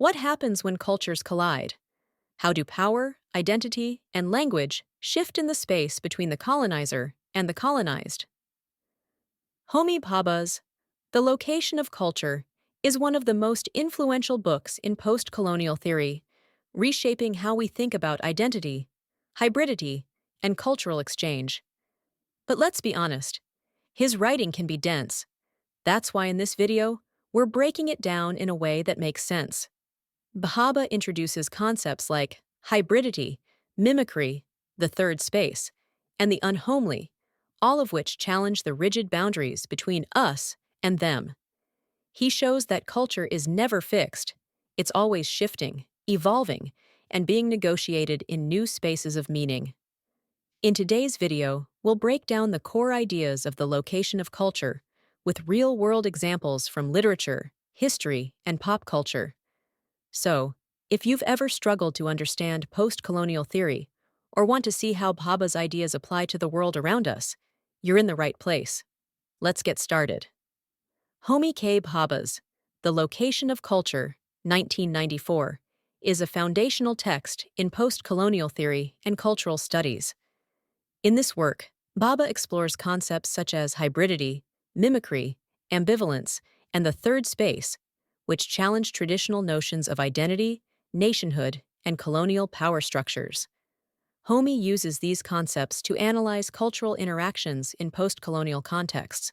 What happens when cultures collide? How do power, identity, and language shift in the space between the colonizer and the colonized? Homi Bhabha's The Location of Culture is one of the most influential books in postcolonial theory, reshaping how we think about identity, hybridity, and cultural exchange. But let's be honest, his writing can be dense. That's why in this video, we're breaking it down in a way that makes sense. Bhabha introduces concepts like hybridity, mimicry, the third space, and the unhomely, all of which challenge the rigid boundaries between us and them. He shows that culture is never fixed, it's always shifting, evolving, and being negotiated in new spaces of meaning. In today's video, we'll break down the core ideas of the location of culture with real-world examples from literature, history, and pop culture. So, if you've ever struggled to understand post-colonial theory or want to see how Bhabha's ideas apply to the world around us, you're in the right place. Let's get started. Homi Bhabha's The Location of Culture, 1994, is a foundational text in post-colonial theory and cultural studies. In this work, Bhabha explores concepts such as hybridity, mimicry, ambivalence, and the third space, which challenge traditional notions of identity, nationhood, and colonial power structures. Homi uses these concepts to analyze cultural interactions in post-colonial contexts.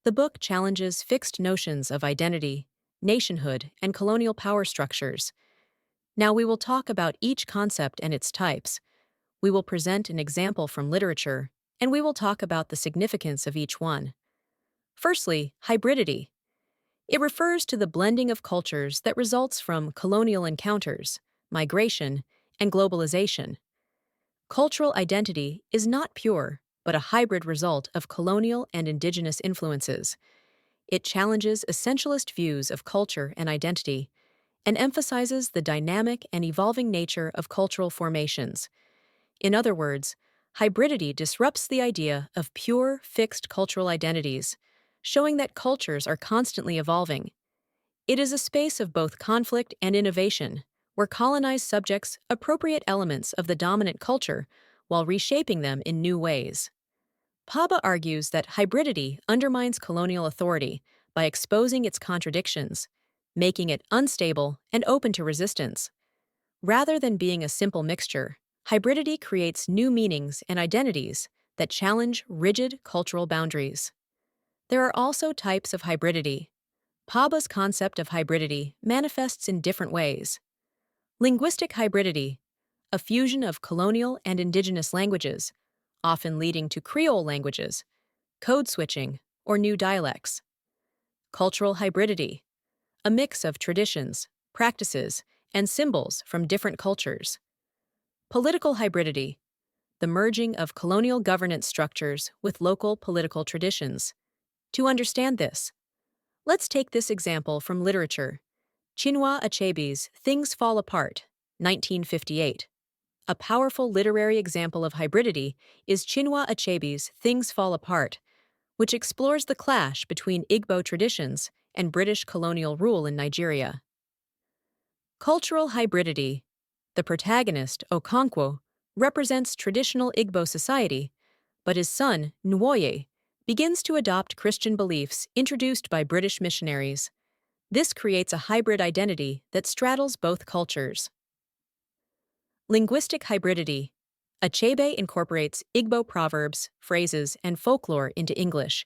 The book challenges fixed notions of identity, nationhood, and colonial power structures. Now we will talk about each concept and its types. We will present an example from literature, and we will talk about the significance of each one. Firstly, hybridity. It refers to the blending of cultures that results from colonial encounters, migration, and globalization. Cultural identity is not pure, but a hybrid result of colonial and indigenous influences. It challenges essentialist views of culture and identity, and emphasizes the dynamic and evolving nature of cultural formations. In other words, hybridity disrupts the idea of pure, fixed cultural identities, showing that cultures are constantly evolving. It is a space of both conflict and innovation, where colonized subjects appropriate elements of the dominant culture while reshaping them in new ways. Bhabha argues that hybridity undermines colonial authority by exposing its contradictions, making it unstable and open to resistance. Rather than being a simple mixture, hybridity creates new meanings and identities that challenge rigid cultural boundaries. There are also types of hybridity. Bhabha's concept of hybridity manifests in different ways. Linguistic hybridity, a fusion of colonial and indigenous languages, often leading to Creole languages, code switching, or new dialects. Cultural hybridity, a mix of traditions, practices, and symbols from different cultures. Political hybridity, the merging of colonial governance structures with local political traditions. To understand this, let's take this example from literature. Chinua Achebe's Things Fall Apart, 1958. A powerful literary example of hybridity is Chinua Achebe's Things Fall Apart, which explores the clash between Igbo traditions and British colonial rule in Nigeria. Cultural hybridity. The protagonist, Okonkwo, represents traditional Igbo society, but his son, Nwoye, begins to adopt Christian beliefs introduced by British missionaries. This creates a hybrid identity that straddles both cultures. Linguistic hybridity. Achebe incorporates Igbo proverbs, phrases, and folklore into English,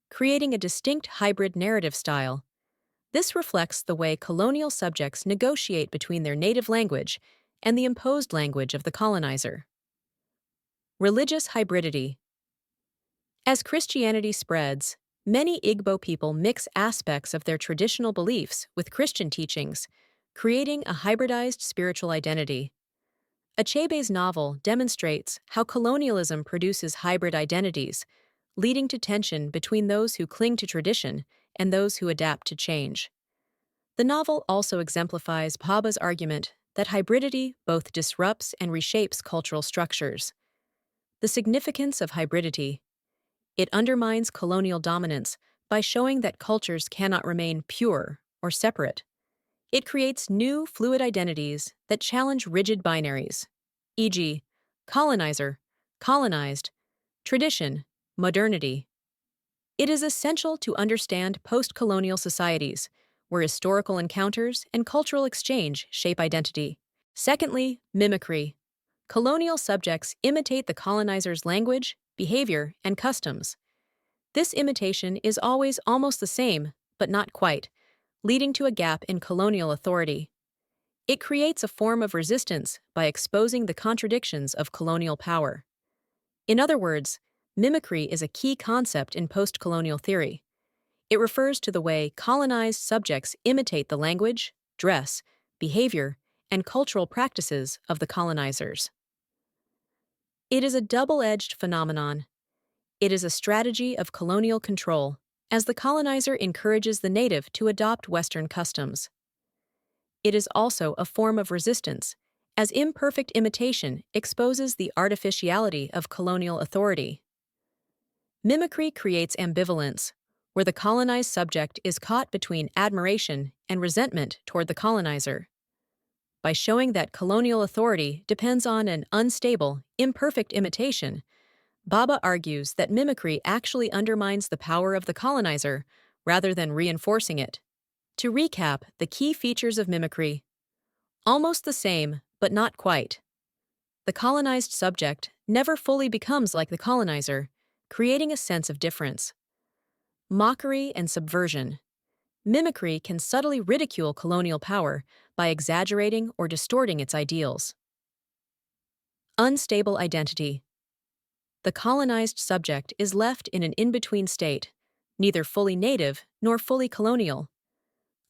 creating a distinct hybrid narrative style. This reflects the way colonial subjects negotiate between their native language and the imposed language of the colonizer. Religious hybridity. As Christianity spreads, many Igbo people mix aspects of their traditional beliefs with Christian teachings, creating a hybridized spiritual identity. Achebe's novel demonstrates how colonialism produces hybrid identities, leading to tension between those who cling to tradition and those who adapt to change. The novel also exemplifies Bhabha's argument that hybridity both disrupts and reshapes cultural structures. The significance of hybridity. It undermines colonial dominance by showing that cultures cannot remain pure or separate. It creates new, fluid identities that challenge rigid binaries, e.g., colonizer, colonized, tradition, modernity. It is essential to understand post-colonial societies, where historical encounters and cultural exchange shape identity. Secondly, mimicry. Colonial subjects imitate the colonizer's language, behavior, and customs. This imitation is always almost the same, but not quite, leading to a gap in colonial authority. It creates a form of resistance by exposing the contradictions of colonial power. In other words, mimicry is a key concept in post-colonial theory. It refers to the way colonized subjects imitate the language, dress, behavior, and cultural practices of the colonizers. It is a double-edged phenomenon. It is a strategy of colonial control, as the colonizer encourages the native to adopt Western customs. It is also a form of resistance, as imperfect imitation exposes the artificiality of colonial authority. Mimicry creates ambivalence, where the colonized subject is caught between admiration and resentment toward the colonizer. By showing that colonial authority depends on an unstable, imperfect imitation, Bhabha argues that mimicry actually undermines the power of the colonizer rather than reinforcing it. To recap, the key features of mimicry: almost the same, but not quite. The colonized subject never fully becomes like the colonizer, creating a sense of difference. Mockery and subversion. Mimicry can subtly ridicule colonial power by exaggerating or distorting its ideals. Unstable identity. The colonized subject is left in an in-between state, neither fully native nor fully colonial.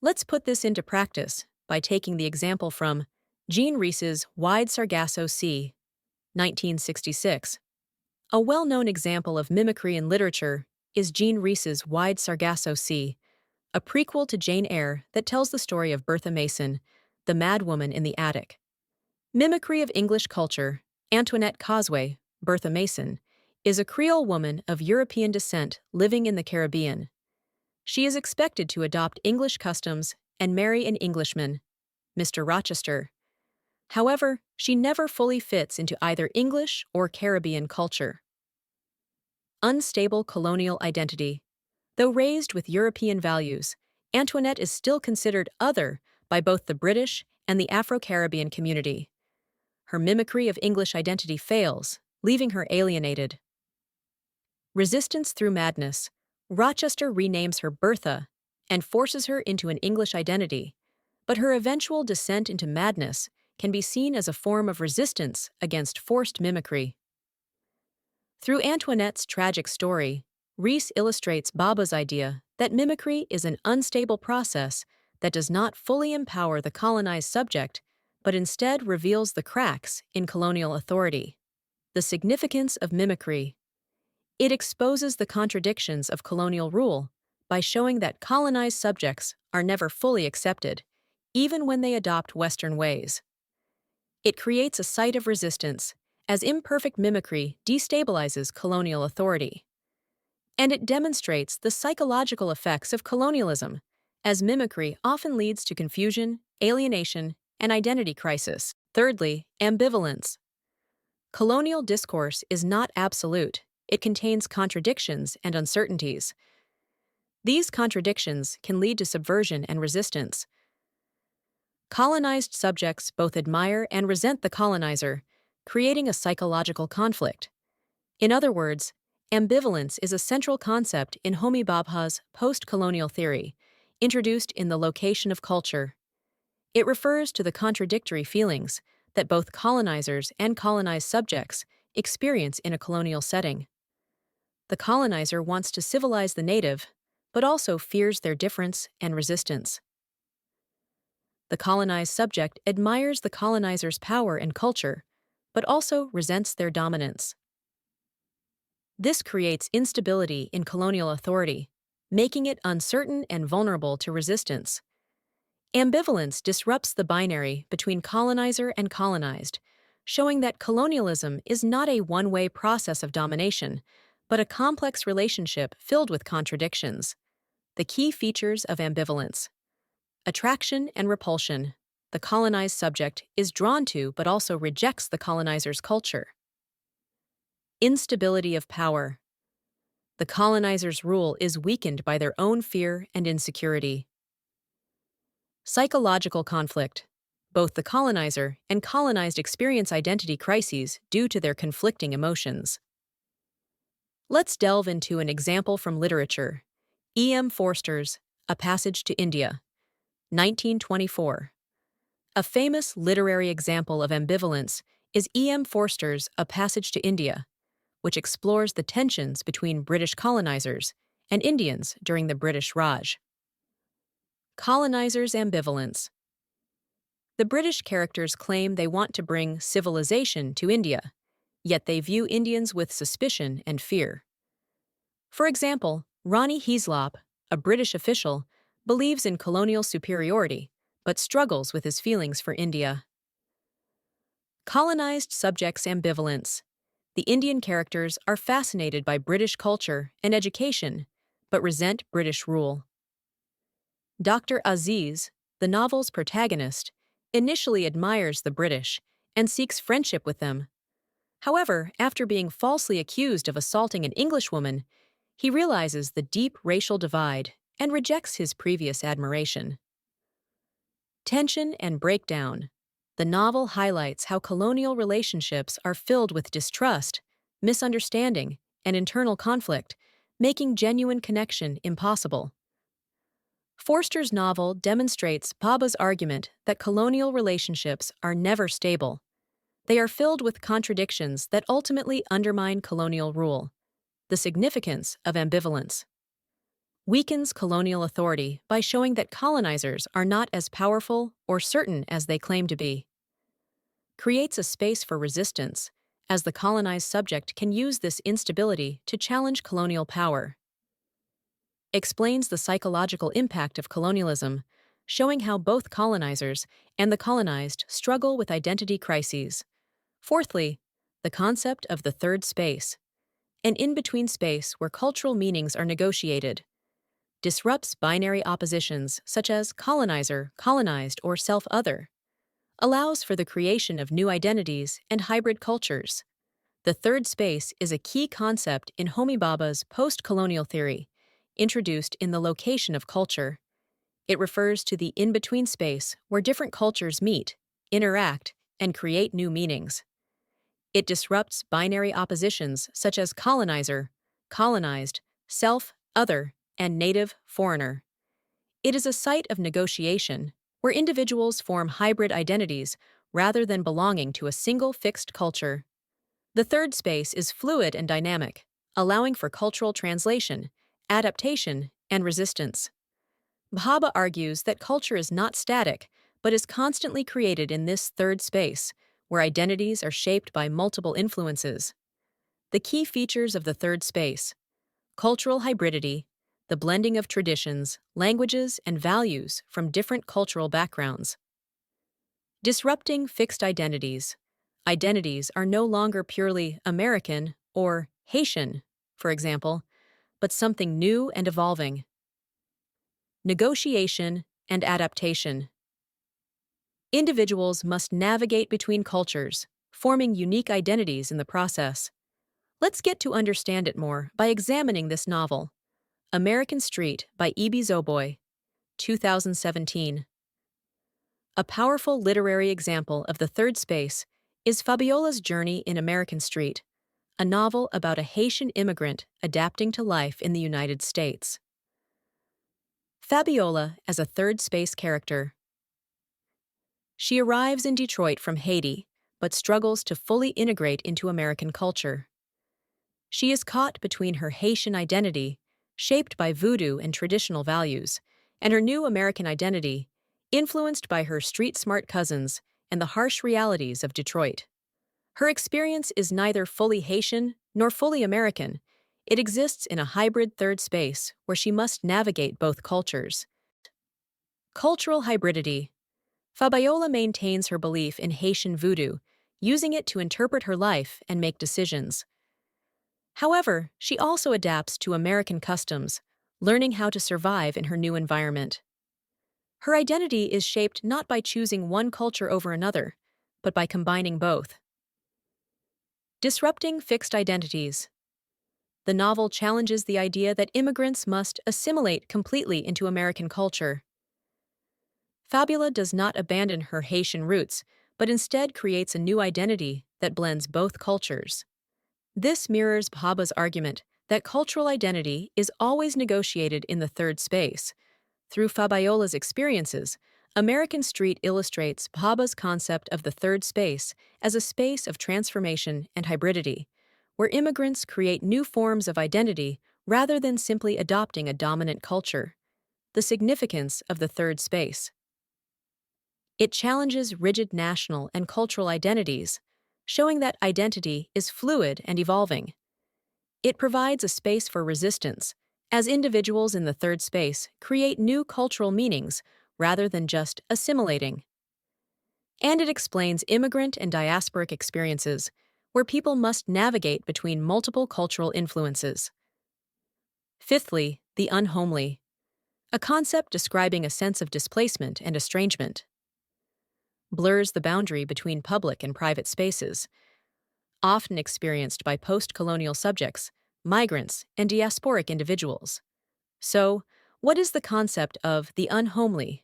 Let's put this into practice by taking the example from Jean Rhys's Wide Sargasso Sea, 1966. A well-known example of mimicry in literature is Jean Rhys's Wide Sargasso Sea, a prequel to Jane Eyre that tells the story of Bertha Mason, the madwoman in the attic. Mimicry of English culture. Antoinette Causeway, Bertha Mason, is a Creole woman of European descent living in the Caribbean. She is expected to adopt English customs and marry an Englishman, Mr. Rochester. However, she never fully fits into either English or Caribbean culture. Unstable colonial identity. Though raised with European values, Antoinette is still considered other by both the British and the Afro-Caribbean community. Her mimicry of English identity fails, leaving her alienated. Resistance through madness. Rochester renames her Bertha and forces her into an English identity, but her eventual descent into madness can be seen as a form of resistance against forced mimicry. Through Antoinette's tragic story, Rhys illustrates Bhabha's idea that mimicry is an unstable process that does not fully empower the colonized subject, but instead reveals the cracks in colonial authority. The significance of mimicry. It exposes the contradictions of colonial rule by showing that colonized subjects are never fully accepted, even when they adopt Western ways. It creates a site of resistance, as imperfect mimicry destabilizes colonial authority. And it demonstrates the psychological effects of colonialism, as mimicry often leads to confusion, alienation, and identity crisis. Thirdly, ambivalence. Colonial discourse is not absolute. It contains contradictions and uncertainties. These contradictions can lead to subversion and resistance. Colonized subjects both admire and resent the colonizer, creating a psychological conflict. In other words, ambivalence is a central concept in Homi Bhabha's post-colonial theory, introduced in The Location of Culture. It refers to the contradictory feelings that both colonizers and colonized subjects experience in a colonial setting. The colonizer wants to civilize the native, but also fears their difference and resistance. The colonized subject admires the colonizer's power and culture, but also resents their dominance. This creates instability in colonial authority, making it uncertain and vulnerable to resistance. Ambivalence disrupts the binary between colonizer and colonized, showing that colonialism is not a one-way process of domination, but a complex relationship filled with contradictions. The key features of ambivalence. Attraction and repulsion. The colonized subject is drawn to but also rejects the colonizer's culture. Instability of power. The colonizer's rule is weakened by their own fear and insecurity. Psychological conflict. Both the colonizer and colonized experience identity crises due to their conflicting emotions. Let's delve into an example from literature. E. M. Forster's A Passage to India, 1924. A famous literary example of ambivalence is E. M. Forster's A Passage to India, which explores the tensions between British colonizers and Indians during the British Raj. Colonizers' ambivalence. The British characters claim they want to bring civilization to India, yet they view Indians with suspicion and fear. For example, Ronnie Heaslop, a British official, believes in colonial superiority, but struggles with his feelings for India. Colonized subjects' ambivalence. The Indian characters are fascinated by British culture and education, but resent British rule. Dr. Aziz, the novel's protagonist, initially admires the British and seeks friendship with them. However, after being falsely accused of assaulting an Englishwoman, he realizes the deep racial divide and rejects his previous admiration. Tension and breakdown. The novel highlights how colonial relationships are filled with distrust, misunderstanding, and internal conflict, making genuine connection impossible. Forster's novel demonstrates Bhabha's argument that colonial relationships are never stable. They are filled with contradictions that ultimately undermine colonial rule. The significance of ambivalence. Weakens colonial authority by showing that colonizers are not as powerful or certain as they claim to be. Creates a space for resistance, as the colonized subject can use this instability to challenge colonial power. Explains the psychological impact of colonialism, showing how both colonizers and the colonized struggle with identity crises. Fourthly, the concept of the third space, an in-between space where cultural meanings are negotiated. Disrupts binary oppositions such as colonizer, colonized, or self-other. Allows for the creation of new identities and hybrid cultures. The third space is a key concept in Homi Bhabha's post-colonial theory, introduced in The Location of Culture. It refers to the in-between space where different cultures meet, interact, and create new meanings. It disrupts binary oppositions such as colonizer, colonized, self, other, and native, foreigner. It is a site of negotiation where individuals form hybrid identities rather than belonging to a single fixed culture. The third space is fluid and dynamic, allowing for cultural translation, adaptation, and resistance. Bhabha argues that culture is not static, but is constantly created in this third space, where identities are shaped by multiple influences. The key features of the third space: cultural hybridity, the blending of traditions, languages, and values from different cultural backgrounds. Disrupting fixed identities. Identities are no longer purely American or Haitian, for example, but something new and evolving. Negotiation and adaptation. Individuals must navigate between cultures, forming unique identities in the process. Let's get to understand it more by examining this novel. American Street by E.B. Zoboy, 2017. A powerful literary example of the third space is Fabiola's Journey in American Street, a novel about a Haitian immigrant adapting to life in the United States. Fabiola as a third space character. She arrives in Detroit from Haiti, but struggles to fully integrate into American culture. She is caught between her Haitian identity, shaped by voodoo and traditional values, and her new American identity, influenced by her street-smart cousins and the harsh realities of Detroit. Her experience is neither fully Haitian nor fully American. It exists in a hybrid third space where she must navigate both cultures. Cultural hybridity. Fabiola maintains her belief in Haitian voodoo, using it to interpret her life and make decisions. However, she also adapts to American customs, learning how to survive in her new environment. Her identity is shaped not by choosing one culture over another, but by combining both. Disrupting fixed identities. The novel challenges the idea that immigrants must assimilate completely into American culture. Fabula does not abandon her Haitian roots, but instead creates a new identity that blends both cultures. This mirrors Bhabha's argument that cultural identity is always negotiated in the third space. Through Fabiola's experiences, American Street illustrates Bhabha's concept of the third space as a space of transformation and hybridity, where immigrants create new forms of identity rather than simply adopting a dominant culture. The significance of the third space. It challenges rigid national and cultural identities, showing that identity is fluid and evolving. It provides a space for resistance, as individuals in the third space create new cultural meanings rather than just assimilating. And it explains immigrant and diasporic experiences, where people must navigate between multiple cultural influences. Fifthly, the unhomely, a concept describing a sense of displacement and estrangement. Blurs the boundary between public and private spaces, often experienced by post-colonial subjects, migrants, and diasporic individuals. So, what is the concept of the unhomely?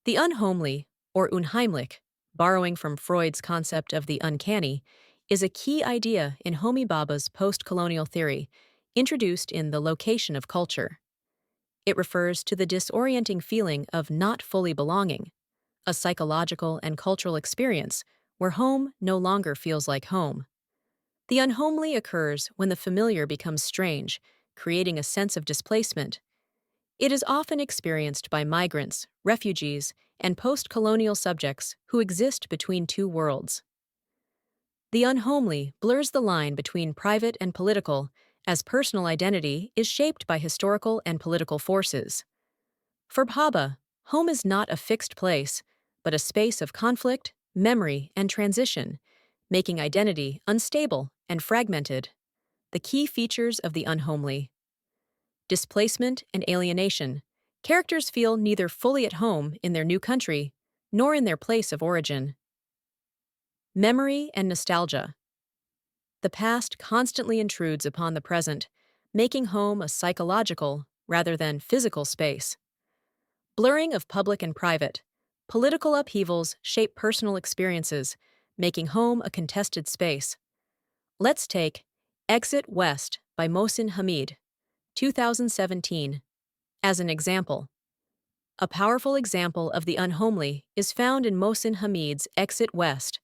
The unhomely, or unheimlich, borrowing from Freud's concept of the uncanny, is a key idea in Homi Bhabha's post-colonial theory, introduced in The Location of Culture. It refers to the disorienting feeling of not fully belonging, a psychological and cultural experience where home no longer feels like home. The unhomely occurs when the familiar becomes strange, creating a sense of displacement. It is often experienced by migrants, refugees, and post-colonial subjects who exist between two worlds. The unhomely blurs the line between private and political, as personal identity is shaped by historical and political forces. For Bhabha, home is not a fixed place, but a space of conflict, memory, and transition, making identity unstable and fragmented. The key features of the unhomely. Displacement and alienation. Characters feel neither fully at home in their new country nor in their place of origin. Memory and nostalgia. The past constantly intrudes upon the present, making home a psychological rather than physical space. Blurring of public and private. Political upheavals shape personal experiences, making home a contested space. Let's take Exit West by Mohsin Hamid, 2017, as an example. A powerful example of the unhomely is found in Mohsin Hamid's Exit West,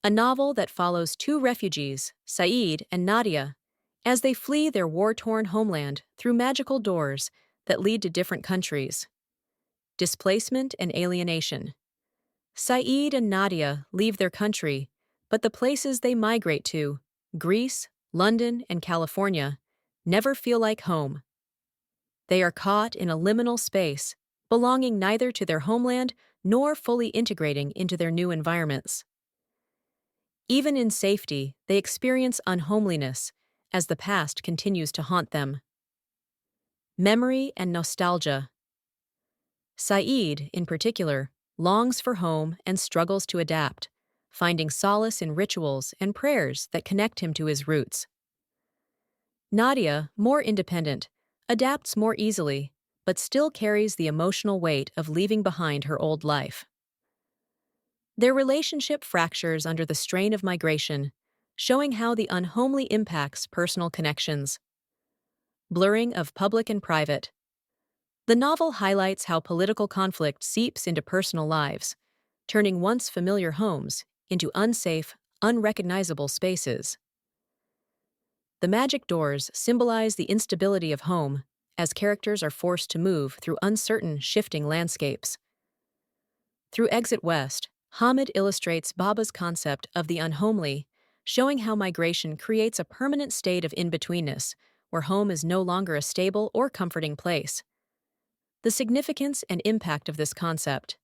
a novel that follows two refugees, Saeed and Nadia, as they flee their war-torn homeland through magical doors that lead to different countries. Displacement and alienation. Saeed and Nadia leave their country, but the places they migrate to, Greece, London, and California, never feel like home. They are caught in a liminal space, belonging neither to their homeland nor fully integrating into their new environments. Even in safety, they experience unhomeliness as the past continues to haunt them. Memory and nostalgia. Saeed, in particular, longs for home and struggles to adapt, finding solace in rituals and prayers that connect him to his roots. Nadia, more independent, adapts more easily, but still carries the emotional weight of leaving behind her old life. Their relationship fractures under the strain of migration, showing how the unhomely impacts personal connections. Blurring of public and private. The novel highlights how political conflict seeps into personal lives, turning once familiar homes into unsafe, unrecognizable spaces. The magic doors symbolize the instability of home, as characters are forced to move through uncertain, shifting landscapes. Through Exit West, Hamid illustrates Bhabha's concept of the unhomely, showing how migration creates a permanent state of in-betweenness, where home is no longer a stable or comforting place. The significance and impact of this concept.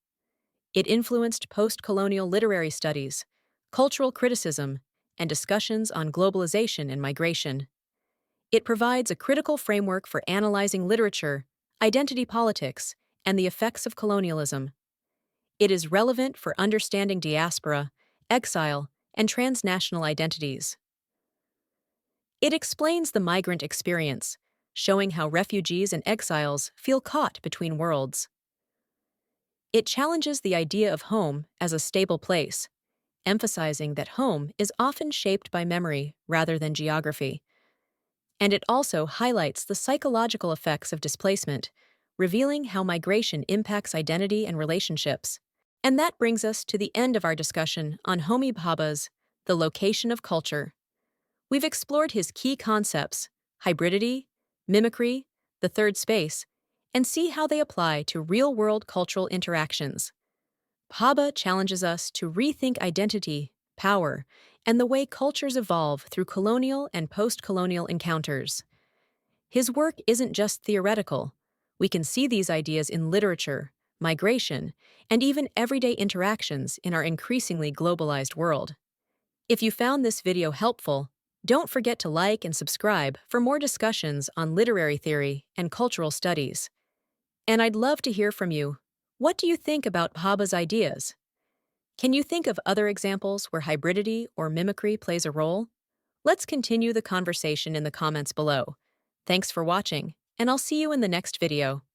It influenced post-colonial literary studies, cultural criticism, and discussions on globalization and migration. It provides a critical framework for analyzing literature, identity politics, and the effects of colonialism. It is relevant for understanding diaspora, exile, and transnational identities. It explains the migrant experience, showing how refugees and exiles feel caught between worlds. It challenges the idea of home as a stable place, emphasizing that home is often shaped by memory rather than geography. And it also highlights the psychological effects of displacement, revealing how migration impacts identity and relationships. And that brings us to the end of our discussion on Homi Bhabha's The Location of Culture. We've explored his key concepts, hybridity, mimicry, the third space, and see how they apply to real-world cultural interactions. Bhabha challenges us to rethink identity, power, and the way cultures evolve through colonial and post-colonial encounters. His work isn't just theoretical. We can see these ideas in literature, migration, and even everyday interactions in our increasingly globalized world. If you found this video helpful, don't forget to like and subscribe for more discussions on literary theory and cultural studies. And I'd love to hear from you. What do you think about Bhabha's ideas? Can you think of other examples where hybridity or mimicry plays a role? Let's continue the conversation in the comments below. Thanks for watching, and I'll see you in the next video.